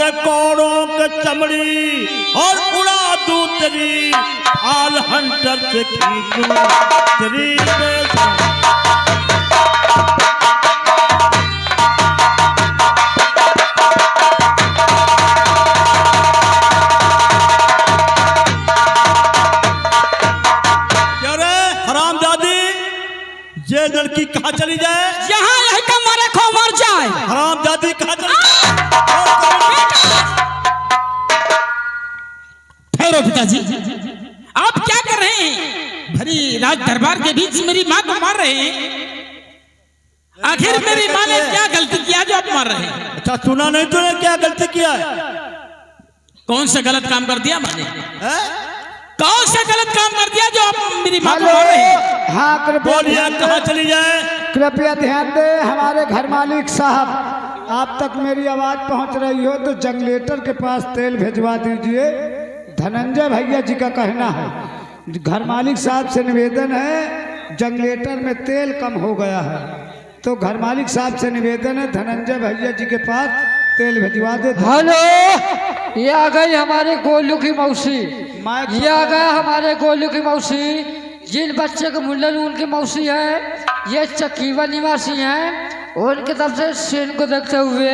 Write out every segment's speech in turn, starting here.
और कौड़ों के चमड़ी और उड़ा दूं तेरी आल हंटर से खींचूं तेरी ये लड़की कहाँ चली जाए? यहाँ यही का मारे खो मर जाए। हरामजादी कहाँ चली ठहरो पिताजी, आप क्या कर रहे हैं? भरी राज दरबार के बीच मेरी माँ को मार रहे हैं। आखिर मेरी माँ ने क्या गलती किया जो आप मार रहे हैं? अच्छा सुना नहीं तूने क्या गलती किया है? कौन सा गलत काम कर दिया मैंने? कौन सा गलत काम कर दिया जो आप मेरी माँ को मार रहे हैं? हाँ कृपया कहाँ चली जाए? कृपया ध्यान दे हमारे घर मालिक साहब, आप तक मेरी आवाज पहुंच रही हो तो जंगलेटर के पास तेल भिजवा दीजिए। धनंजय भैया जी का कहना है, घर मालिक साहब से निवेदन है, जंगलेटर में तेल कम हो गया है, तो घर मालिक साहब से निवेदन है धनंजय भैया जी के पास तेल भिजवा दे। हेलो, ये आ गई हमारे गोलू की मौसी, ये आ गया हमारे गोलू की मौसी। जिन बच्चे के मुंडन उनकी मौसी है, ये चकीवा निवासी हैं। उनकी तरफ से सीन को देखते हुए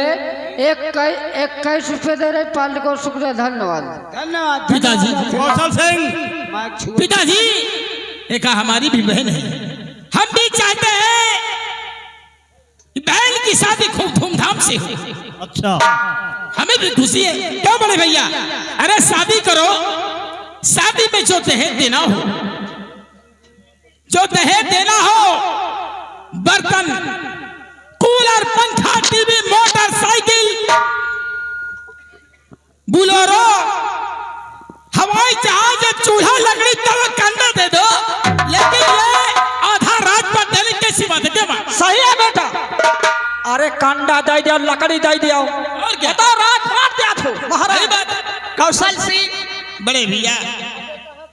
21 रुपये दे रहे पाल को। शुक्रिया, धन्यवाद। धन्यवाद पिताजी। कौशल सिंह, पिताजी, एक हमारी भी बहन है, हम भी चाहते हैं बहन की शादी खूब धूमधाम से हो। अच्छा हमें भी खुशी है, क्यों बड़े भैया? अरे शादी करो, शादी में जो दहेज देना हो, जो दहेज देना हो, बर्तन, कूलर, पंखा, टीवी, मोटरसाइकिल, बुलेरो, हवाई जहाज, चूल्हा, लकड़ी, तवा, कंधा दे दो, लेकिन ये आधा रात पर देने कैसी बात है? सही है बेटा, अरे कंडा दे दिया, लकड़ी दे दिया, और क्या तो रात मार दिया था महाराज। कौशल सिंह, बड़े भैया,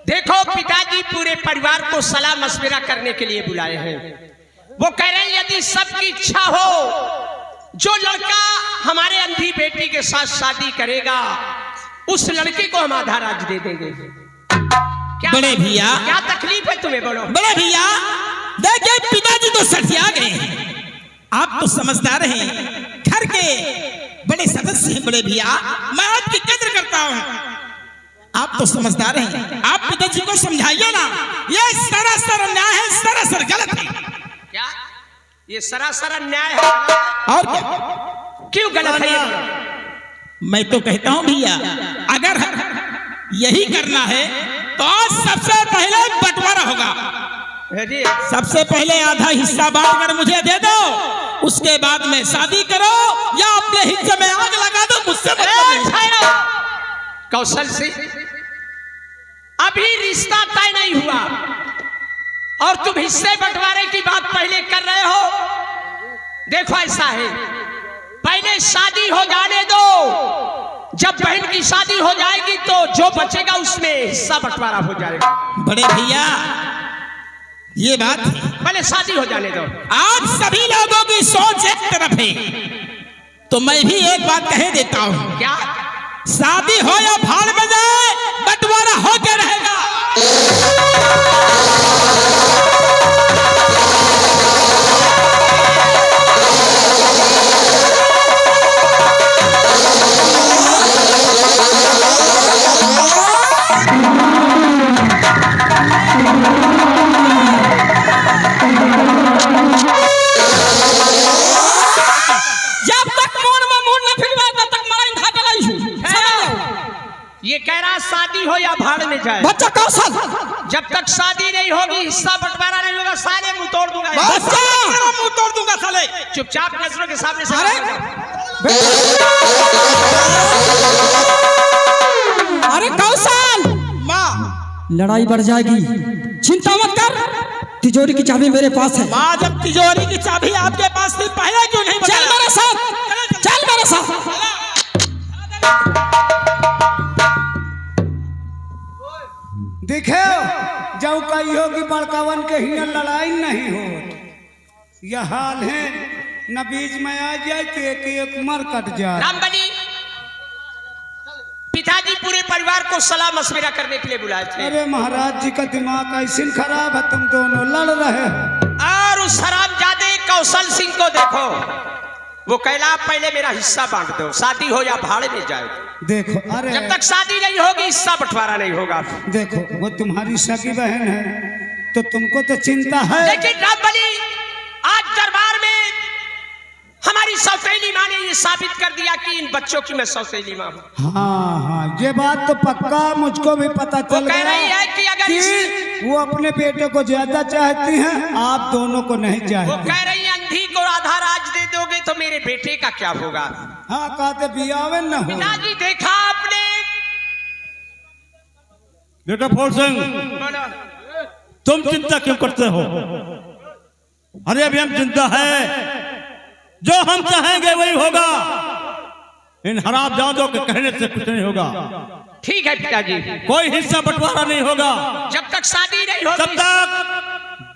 देखो पिताजी पूरे परिवार को सलाह मशविरा करने के लिए बुलाए हैं। वो कह रहे हैं यदि सबकी इच्छा हो, जो लड़का हमारे अंधी बेटी के साथ शादी करेगा उस लड़के को हम आधा राज दे देंगे। क्या बड़े भैया, क्या तकलीफ है तुम्हें? बोलो। बड़े भैया, देखिए पिताजी तो सठिया गए हैं, आप तो समझदार हैं, घर के बड़े सदस्य हैं। बड़े भैया, मैं आपकी कदर करता हूं, आप तो समझदार हैं, आप पिताजी को समझाइए ना, ये सरासर अन्याय है, सरासर गलत है। क्या ये सरासर अन्याय है? और क्या? क्यों गलत है ये? मैं तो कहता हूं भैया, अगर यही करना है तो आज सबसे पहले बंटवारा होगा। सबसे पहले आधा हिस्सा बांट कर मुझे दे दो, उसके बाद में शादी करो या अपने हिस्से में आग लगा दो, मुझसे मतलब नहीं। कौशल सिंह, अभी रिश्ता तय नहीं हुआ और तुम हिस्से बंटवारे की बात पहले कर रहे हो। देखो ऐसा है, पहले शादी हो जाने दो, जब बहन की शादी हो जाएगी तो जो बचेगा उसमें हिस्सा बंटवारा हो जाएगा। बड़े भैया, ये बात है, पहले शादी हो जाने दो। आज सभी लोगों की सोच एक तरफ है, तो मैं भी एक बात कह देता हूं, क्या? शादी हो या भाड़ में जाए, बंटवारा होके रहेगा। ये कह रहा शादी हो या भाड़ में जाए। बच्चा कौशल, जब तक शादी नहीं होगी, हिस्सा बंटवारा नहीं होगा, सारे मुंह तोड़ दूंगा। मुंह तोड़ दूंगा साले। चुपचाप नजरों के सामने से। अरे कौशल, माँ, लड़ाई बढ़ जाएगी, चिंता मत कर, तिजोरी की चाबी मेरे पास है। माँ, जब तिजोरी की चाबी आपके पास थी, पहले क्यों नहीं बताया? चल मेरे साथ, चल मेरे साथ। देखे जब कही हो कि बड़कावन के हिया लड़ाई नहीं हो, यह हाल है, न बीच में आ जाए तो एक एक मर कट जाए। रामबली, परिवार को सलाह मशविरा करने के लिए बुलाए थे। अरे महाराज जी का दिमाग ऐसी खराब है, तुम दोनों लड़ रहे हो। और उस हरामजादे कौशल सिंह को देखो, वो कहला पहले मेरा हिस्सा बांट दो, शादी हो या भाड़े में जाए। देखो, अरे जब तक शादी नहीं होगी हिस्सा बंटवारा नहीं होगा। देखो, वो तुम्हारी सगी बहन है तो तुमको तो चिंता है, लेकिन रामबली आज दरबार में हमारी सौतेली माँ ने ये साबित कर दिया कि इन बच्चों की मैं सौतेली माँ हूँ। हाँ, ये बात तो पक्का मुझको भी पता चल कह रही गया है कि अगर वो अपने बेटे को ज्यादा चाहती हैं, आप दोनों को नहीं वो चाहती। कह रही है अंधी को आधा राज दे दोगे तो मेरे बेटे का क्या होगा। हाँ, कहते बियावे न हो। पिताजी देखा आपने, बेटा फौल सिंह, बोलो। तुम चिंता क्यों करते हो? अरे अभी हम चिंता है, जो हम चाहेंगे वही होगा। इन हरामजादों के कहने से कुछ नहीं होगा। ठीक है पिताजी, कोई हिस्सा बंटवारा नहीं होगा। जब तक शादी नहीं जब होगी, तक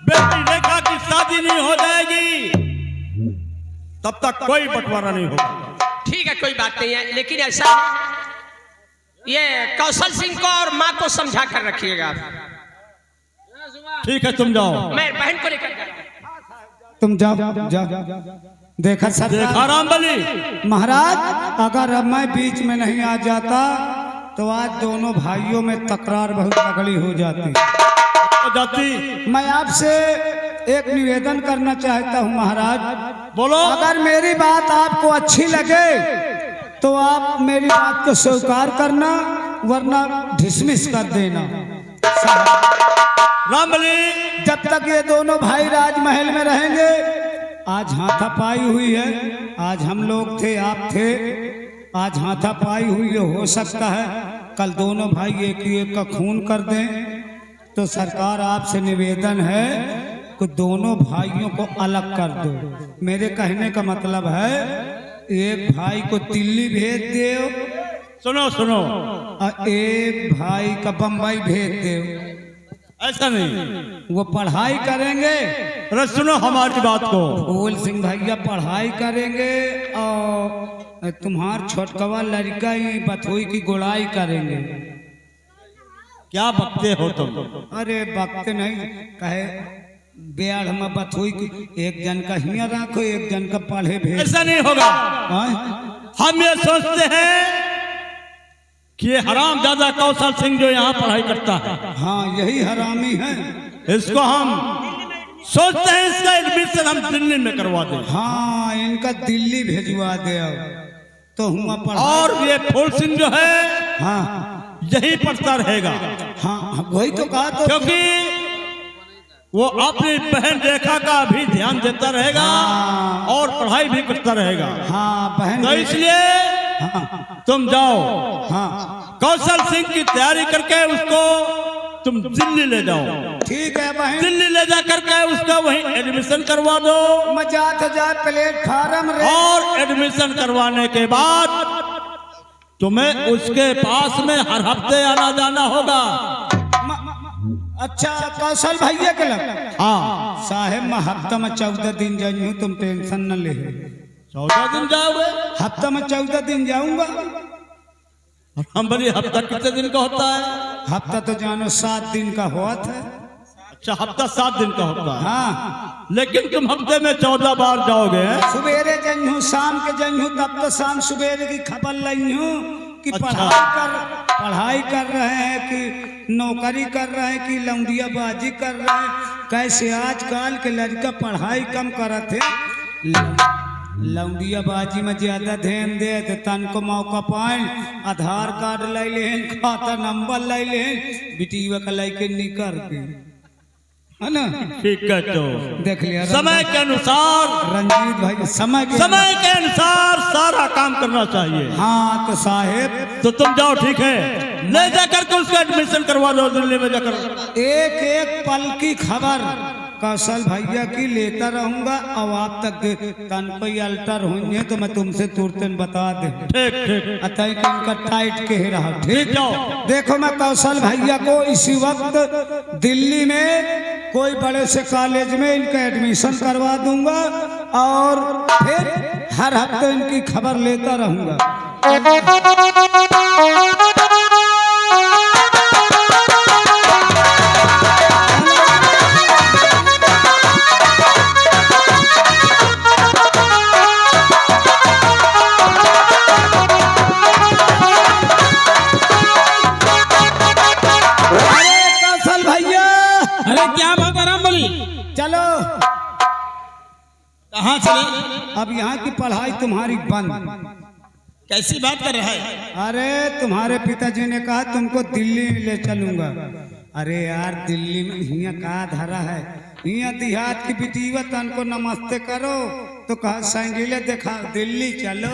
बेटी रेखा की शादी नहीं हो जाएगी तब तक कोई बंटवारा नहीं होगा। ठीक है कोई बात नहीं है, लेकिन ऐसा ये कौशल सिंह को और माँ को समझा कर रखिएगा। ठीक है, तुम जाओ। मैं बहन को लेकर जाऊंगा। तुम जाओ। देखा सरकार, देखा रामबली, महाराज अगर अब मैं बीच में नहीं आ जाता तो आज दोनों भाइयों में तकरार बहुत तगड़ी हो जाती। मैं आपसे एक निवेदन करना चाहता हूं महाराज। बोलो। अगर मेरी बात आपको अच्छी लगे तो आप मेरी बात को स्वीकार करना, वरना डिसमिस कर देना। रामबली, जब तक ये दोनों भाई राजमहल में रहेंगे, आज हाथापाई हुई है, आज हम लोग थे, आप थे, आज हाथापाई हुई है, हो सकता है कल दोनों भाई एक ही एक का खून कर दें। तो सरकार आपसे निवेदन है कि दोनों भाइयों को अलग कर दो। मेरे कहने का मतलब है एक भाई को दिल्ली भेज दो, सुनो सुनो, और एक भाई का बम्बई भेज दो। ऐसा नहीं, वो पढ़ाई करेंगे। अरे सुनो हमारी बात को। फूल सिंह भैया पढ़ाई करेंगे और तुम्हार छोटकवा लड़का ही बथोई की गुड़ाई करेंगे। क्या बकते हो तुम? अरे वक्त नहीं कहे बेड़ में बथोई की एक जन का हिया रखो, एक जन का पढ़े भेज। ऐसा नहीं होगा। हाँ? हम ये सोचते हैं कि ये हरामजादा कौशल सिंह जो यहाँ पढ़ाई करता है, हाँ यही हरामी है। इसको हम सोचते हैं इसका एडमिशन हम दिल्ली में करवा दें। हाँ, इनका दिल्ली भेजवा दे तो हुआ पढ़ा। और ये फूल सिंह जो है हाँ यही पढ़ता रहेगा। हाँ, वही तो कहा। तो क्योंकि वो अपनी बहन रेखा का भी ध्यान देता रहेगा। हाँ। और पढ़ाई भी करता रहेगा। हाँ बहन, तो इसलिए हाँ तुम जाओ, हाँ कौशल सिंह की तैयारी करके उसको तुम दिल्ली ले जाओ। ठीक है बहन, दिल्ली ले जा करके उसका वहीं एडमिशन करवा दो। मजाक जा प्लेटफार्म रे। और एडमिशन करवाने के बाद तुम्हें उसके पास में हर हफ्ते आना जाना होगा। अच्छा कौशल भैया के लग। हाँ साहेब, मैं हफ्ता में 14 दिन जाऊँ, तुम टेंशन न ले। 14 दिन जाओगे? हफ्ता में 14 दिन जाऊंगा। हम बोलिए हफ्ता कितने दिन का होता है? हफ्ता तो जानो 7 दिन का हुआ था। अच्छा, हफ्ता 7 दिन का होता है। हाँ, लेकिन तुम हफ्ते में 14 बार जाओगे। सवेरे जन्हू, शाम के जन्हू, तब तो शाम सवेरे की खबर लाई हूँ कि अच्छा। पढ़ाई कर रहे हैं कि नौकरी कर रहे हैं कि लौंडियाबाजी कर रहे हैं। कैसे आजकल के लड़का पढ़ाई कम करते हैं, लौंडियाबाजी में ज्यादा ध्यान दे तो तन को मौका पाए। आधार कार्ड ले लें, खाता नंबर ले लें, बिटिया का लेके निकल के, है ना? ठीक है, तो देख लिया समय के अनुसार, रंजीत भाई, समय के अनुसार सारा काम करना चाहिए। हाँ तो साहेब, तो तुम जाओ, ठीक है, ले जाकर के उसका एडमिशन करवा दो दिल्ली में जाकर। एक एक पल की खबर कौशल भैया की लेता रहूंगा। और आप तक तन कोई अल्टर होंगे तो मैं तुमसे तुरंत बता दे। ठीक ठीक, अतः कि इनका टाइट के रहा। ठीक, जाओ। देखो, मैं कौशल भैया को इसी वक्त दिल्ली में कोई बड़े से कॉलेज में इनका एडमिशन करवा दूंगा और फिर हर हफ्ते इनकी खबर लेता रहूंगा। अब यहाँ की पढ़ाई तुम्हारी बंद। कैसी बात कर रहा है? अरे तुम्हारे पिताजी ने कहा तुमको दिल्ली ले चलूंगा। अरे यार दिल्ली में हिया का धरा है, हिया देहात की बिटिया तन को नमस्ते करो तो कहा सैंडीले देखा दिल्ली चलो।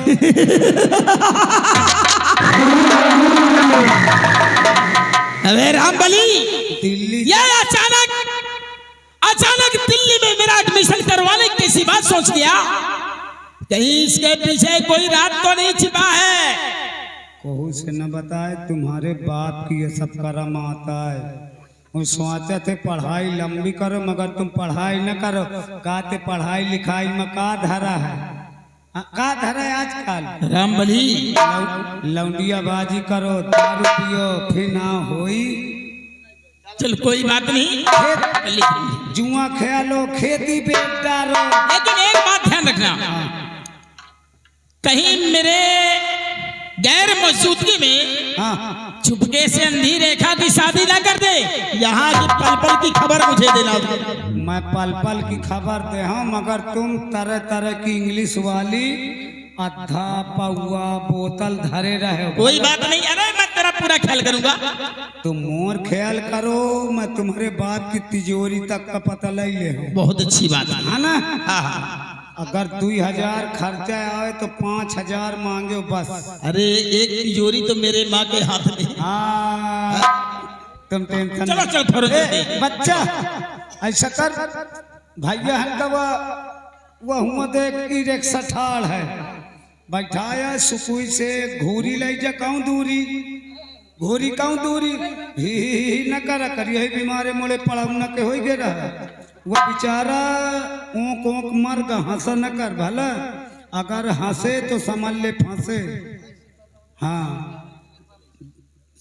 अबे रामबली, दिल्ली ये अचानक दिल्ली में मेरा एडमिशन करवाने की कैसी बात सोच गया? कहीं इसके पीछे कोई रात तो नहीं छिपा है? कहू से न बताए तुम्हारे बाप की ये सब कर्म आता है। वो सोचा थे पढ़ाई लंबी करो मगर तुम पढ़ाई न करो। कहते पढ़ाई लिखाई में का धरा है, का धरा है आजकल? रामबली, लौंडिया बाजी करो, दारू पियो, फिर ना होई। चल कोई बात नहीं, जुआ खेलो, खेती बेच डालो। लेकिन एक बात ध्यान रखना, कहीं मेरे गैर मौजूदगी में हाँ चुपके से अंधी रेखा की शादी ना कर दे। यहाँ की पल पल की खबर मुझे देना। मैं पल पल की खबर दे हूँ मगर तुम तरह तरह की इंग्लिश वाली आधा पौआ बोतल धरे रहे हो। कोई बात नहीं, अरे मैं तेरा पूरा ख्याल करूंगा। तुम मोर ख्याल करो, मैं तुम्हारे बाप की तिजोरी तक का पता ले ले हूँ। बहुत अच्छी बात है ना? हाँ हाँ। अगर 2000 खर्चा आए तो 5000 मांगे बस। अरे एक तिजोरी तो मेरे माँ के हाथ में। हाँ तुम टेंशन चलो चलो थोड़ा बच्चा ऐसा कर भैया हम तो वह हुआ देख की रिक्शा ठाड़ है बैठाया सुकुई से घूरी ले जा कहूँ दूरी घोरी कहूँ दूरी ही न करिए बीमारे मोड़े पड़ा न के हो गे रहा। वह बेचारा ओंक ओंक मर ग हंस न कर भला, अगर हंसे तो समझ ले फंसे। हाँ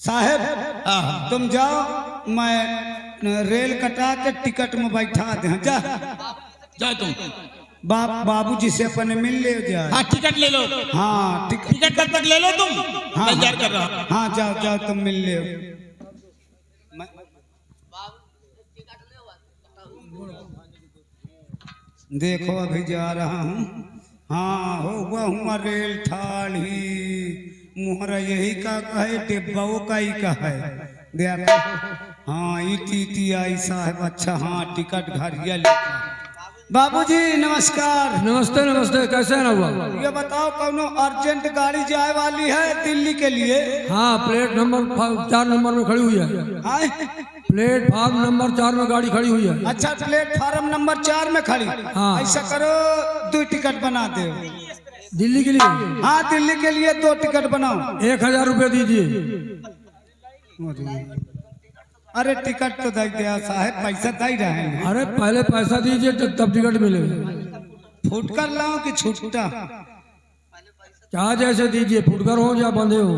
साहेब तुम जाओ, मैं रेल कटा के टिकट में बैठा दे। जा जाओ तुम बाबूजी से अपने मिल ले जा। हाँ टिकट ले लो। हाँ टिकट कब तक ले लो तुम? हाँ इंतजार कर रहा हूँ। हाँ जाओ जाओ तुम मिल ले। देखो अभी जा रहा हूँ। हाँ हो वह हुआ रेल ठाड़ी मुहरा यही का कहे डिब्बाओ का ही का है देखो। हाँ इती आई साहब। अच्छा हाँ टिकट घरिया लिखा। बाबूजी नमस्कार। नमस्ते नमस्ते, कैसे है ना हुआ? ये बताओ कौनो अर्जेंट गाड़ी जाए वाली है दिल्ली के लिए? हाँ प्लेट नंबर 4 नंबर में खड़ी हुई है। हाँ? प्लेटफार्म नंबर 4 में गाड़ी खड़ी हुई है। अच्छा प्लेटफार्म नंबर 4 में खड़ी। हाँ। ऐसा करो 2 टिकट बना दो दिल्ली के लिए? हाँ दिल्ली के लिए 2 टिकट बनाओ। 1000 रुपये दीजिए। अरे टिकट तो दे दिया साहब, पैसा दे रहे हैं। अरे पहले पैसा दीजिए तब टिकट मिलेगा। फूट कर लाओ कि छूटा? क्या जैसे दीजिए, फुटकर हो या बंधे हो।